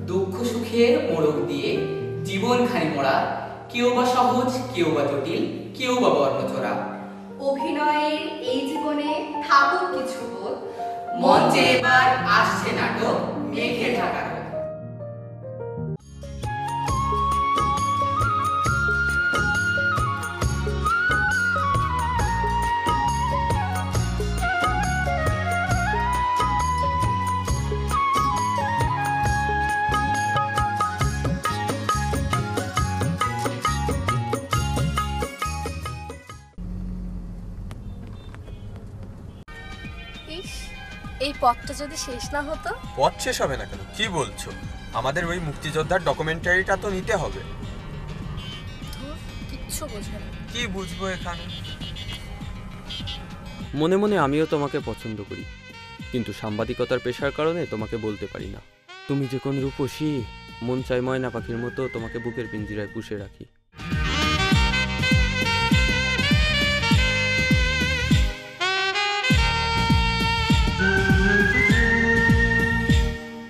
দুঃখ সুখের মোড়ক দিয়ে জীবনখানি মোড়া, কেউ বা সহজ, কেউ বা জটিল, কেউ বা বর্ণচোরা। অভিনয়ের এই জীবনে থাকুক কিছু বোধ, মঞ্চে এবার আসছে নাটক মেঘে ঢাকা রোদ। এই পথটা যদি শেষ না হতো। পথ শেষ হবে না কেন? কি বলছো? আমাদের ওই মুক্তিযোদ্ধার ডকুমেন্টারিটা তো নিতে হবে। কিচ্ছু বুঝবে না। কি বুঝবো এখানে? মনে মনে আমিও তোমাকে পছন্দ করি, কিন্তু সাংবাদিকতার পেশার কারণে তোমাকে বলতে পারি না। তুমি যে কোন রূপসী, মন চাই ময়না পাখির মতো তোমাকে বুকের পিঞ্জিরায় পুষে রাখি।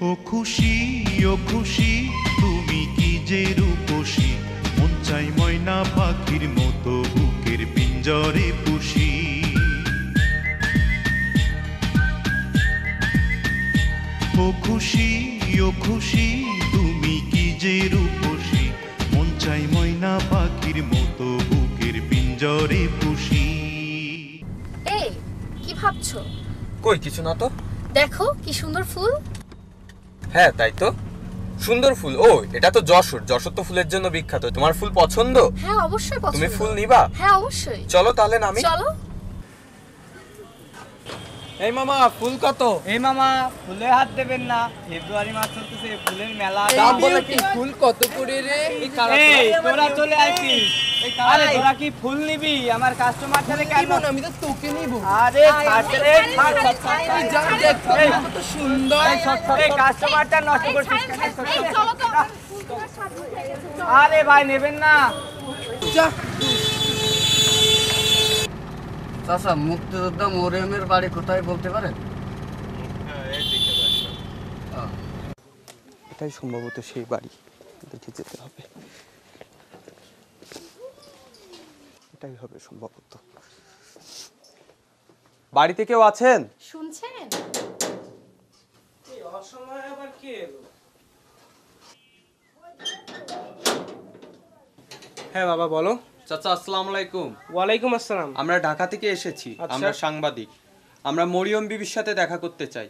ও খুশি, ও খুশি, তুমি কি যে রূপসী, মন চাই ময়না পাখির মতো বুকের পিঞ্জরে পুষি। ও খুশি, ও খুশি, তুমি কি যে রূপসী, মন চাই ময়না পাখির মতো বুকের পিঞ্জরে পুষি। এই কি ভাবছো? কই কিছু না তো। দেখো কি সুন্দর ফুল। হ্যাঁ তাই তো, সুন্দর ফুল। ও এটা তো যশোর, যশোর তো ফুলের জন্য বিখ্যাত। তোমার ফুল পছন্দ? হ্যাঁ অবশ্যই পছন্দ। তুমি ফুল নিবা? হ্যাঁ অবশ্যই। চলো তাহলে নামি। চলো। এই মামা ফুল কত? এই মামা ফুলে হাত দেবেন না, ফেব্রুয়ারি মাস চলতেছে, ফুলের মেলা। দাম বলে কি ফুল কত করে রে? এই তোরা চলে আসিস। আরে তোরা কি ফুল নিবি? আমার কাস্টমার ছাড়ে কেন? আমি তো তোকে নিব। আরে ছাড়, এই যা দেখ কত সুন্দর। এই কাস্টমারটা নষ্ট করছিস কেন? আরে ভাই নেবেন না। যা। চাচা, মুক্তিযোদ্ধা মরিয়মের বাড়ি কোথায় বলতে পারেন? এটাই সম্ভবত সেই বাড়ি, দেখে যেতে হবে। এটাই হবে সম্ভবত। বাড়িতে কেউ আছেন? শুনছেন? এই অসময়ে আবার কে এলো? হ্যাঁ বাবা বলো। চাচা আসসালামু আলাইকুম। ওয়ালাইকুম আসসালাম। আমরা ঢাকা থেকে এসেছি। আমরা সাংবাদিক। আমরা মরিয়ম বিবির সাথে দেখা করতে চাই।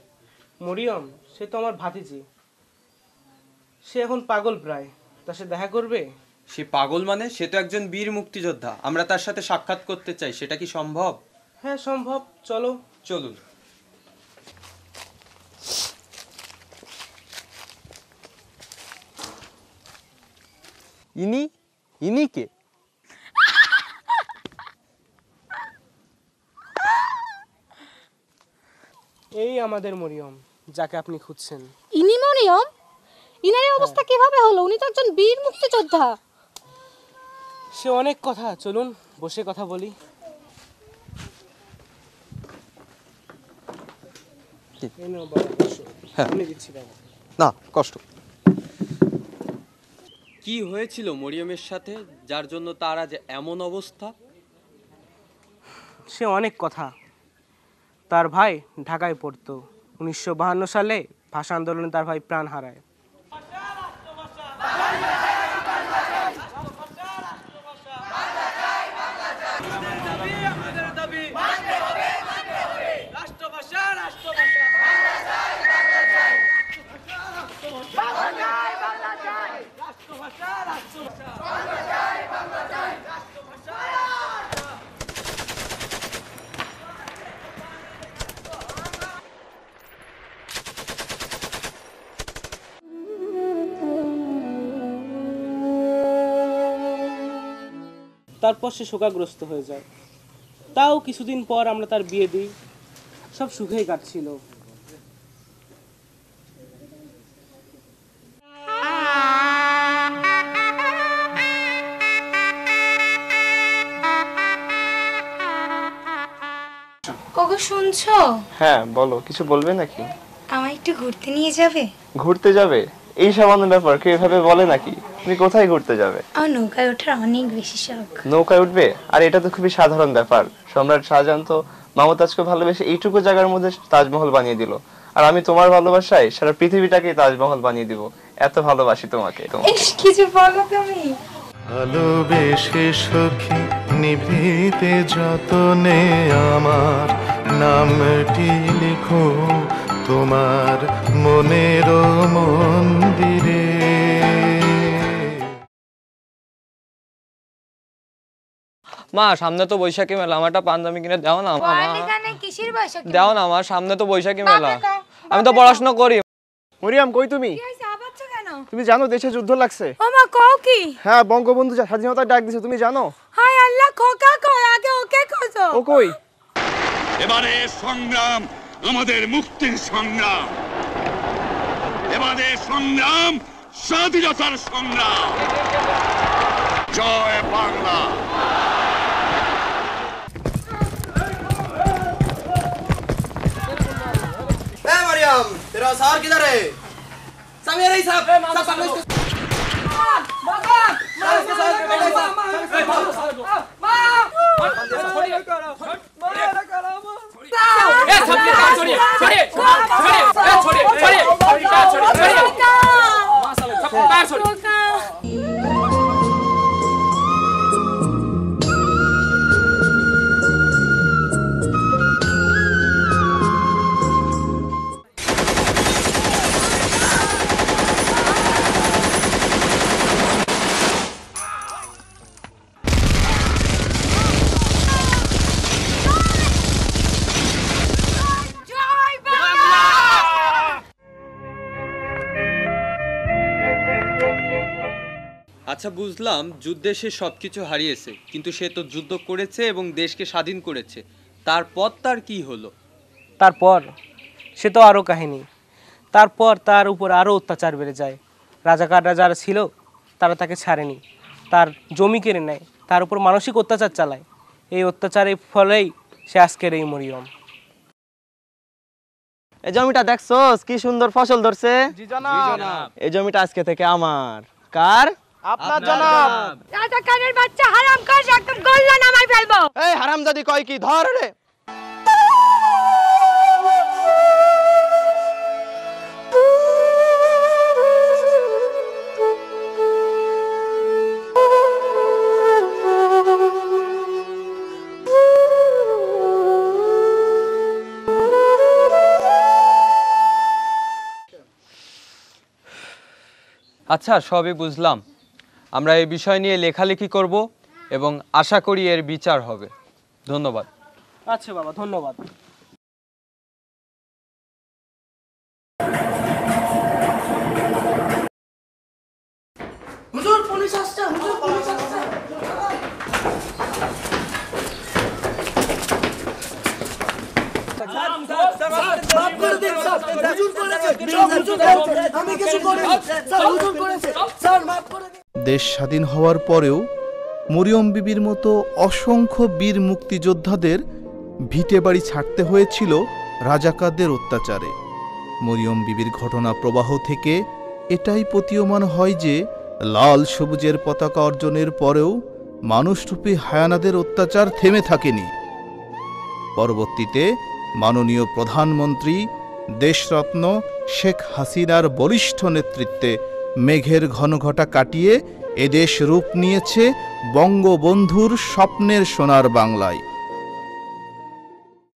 মরিয়ম? সে তো আমার ভাতিজি। সে এখন পাগল প্রায়, তার সাথে দেখা করবে? সে পাগল মানে? সে তো একজন বীর মুক্তিযোদ্ধা। আমরা তার সাথে সাক্ষাৎ করতে চাই, সেটা কি সম্ভব? হ্যাঁ সম্ভব, চলো। চলুন। ইনি কে? এই আমাদের মরিয়ম, যাকে আপনি খুঁজছেন। ইনি মরিয়ম? ইনার অবস্থা কিভাবে হলো? উনি তো একজন বীর মুক্তিযোদ্ধা। সে অনেক কথা, চলুন বসে কথা বলি। না কষ্ট। কি হয়েছিল মরিয়মের সাথে, যার জন্য তার আজ এমন অবস্থা? সে অনেক কথা। তার ভাই ঢাকায় পড়তো। 1952 সালে ভাষা আন্দোলনে তার ভাই প্রাণ হারায়। তারপর সে শোকাগ্রস্ত হয়ে যায়। তাও কিছুদিন পর আমরা তার বিয়ে দিই। সব সুখেই কাটছিল। ওগো শুনছো? হ্যাঁ বলো, কিছু বলবে নাকি? আমায় একটু ঘুরতে নিয়ে যাবে? ঘুরতে যাবে? এই সামান্য ব্যাপার কেউ এভাবে বলে নাকি? তুমি কোথায় ঘুরতে যাবে? আমার নৌকায় ওঠার অনেক বেশি শখ। নৌকায় উঠবে? আর এটা তো খুবই সাধারণ ব্যাপার। সম্রাট শাহজাহান তো মমতাজকে ভালোবেসে এইটুকু জায়গার মধ্যে তাজমহল বানিয়ে দিল, আর আমি তোমার ভালোবাসায় সারা পৃথিবীটাকে তাজমহল বানিয়ে দিব। এত ভালোবাসি তোমাকে। কিছু বলো তুমি। ভালোবেসে সখী নিভৃতে যতনে আমার নামটি লিখো তোমার মনের মন্দিরে। মা সামনে তো বৈশাখী মেলা, আমারটা পাঞ্জাবি কিনে দাও না। কিসের বৈশাখী? দাও না, আমার সামনে তো বৈশাখী মেলা, আমি তো পড়াশোনা করি। মরিয়াম কই তুমি? তুমি জানো দেশে যুদ্ধ লাগছে? ও মা কও কি? হ্যাঁ, বঙ্গবন্ধু স্বাধীনতার ডাক দিছে, তুমি জানো? হায় আল্লাহ, খোকা কই, আগে ওকে খোঁজো। ও কই? এবারে সংগ্রাম আমাদের মুক্তির সংগ্রাম, এবারে সংগ্রাম স্বাধীনতার সংগ্রাম। জয় বাংলা। मरियम, तेरा सार किधर है? सब ये रही साहब, सब सब इसको আচ্ছা বুঝলাম যুদ্ধে সে সবকিছু হারিয়েছে, কিন্তু সে তো যুদ্ধ করেছে এবং দেশকে স্বাধীন করেছে। তারপর তার কি হলো? তারপর সে তো আরও কাহিনী। তারপর তার উপর আরও অত্যাচার বেড়ে যায়। রাজাকাররা যারা ছিল তারা তাকে ছাড়েনি, তার জমি কেড়ে নেয়, তার উপর মানসিক অত্যাচার চালায়। এই অত্যাচারের ফলেই সে আজকের এই মরিয়ম। এই জমিটা দেখছোস কি সুন্দর ফসল ধরছে? জি জনাব। এই জমিটা আজকে থেকে আমার। কার? আপনার জনাব। রাজাকারের বাচ্চা হারামখোর, একদম গল্লা নামাই ফেলবো। এই হারামজাদি কয় কি? ধর রে। আচ্ছা সবই বুঝলাম, আমরা এই বিষয় নিয়ে লেখালেখি করব এবং আশা করি এর বিচার হবে। ধন্যবাদ। আচ্ছা বাবা, ধন্যবাদ। হুজুর পুলিশ আসছে, হুজুর পুলিশ আসছে। মাফ করে দিন স্যার, হুজুর করেছে, হুজুর করেছে, আমি কিছু করিনি স্যার, হুজুর করেছে স্যার, মাফ করে দিন। দেশ স্বাধীন হওয়ার পরেও মরিয়ম বিবির মতো অসংখ্য বীর মুক্তিযোদ্ধাদের ভিটে বাড়ি ছাড়তে হয়েছিল রাজাকারদের অত্যাচারে। মরিয়ম বিবির ঘটনা প্রবাহ থেকে এটাই প্রতীয়মান হয় যে লাল সবুজের পতাকা অর্জনের পরেও মানুষরূপী হায়ানাদের অত্যাচার থেমে থাকেনি। পরবর্তীতে মাননীয় প্রধানমন্ত্রী দেশরত্ন শেখ হাসিনার বলিষ্ঠ নেতৃত্বে মেঘের ঘনঘটা কাটিয়ে এদেশ রূপ নিয়েছে বঙ্গবন্ধুর স্বপ্নের সোনার বাংলায়।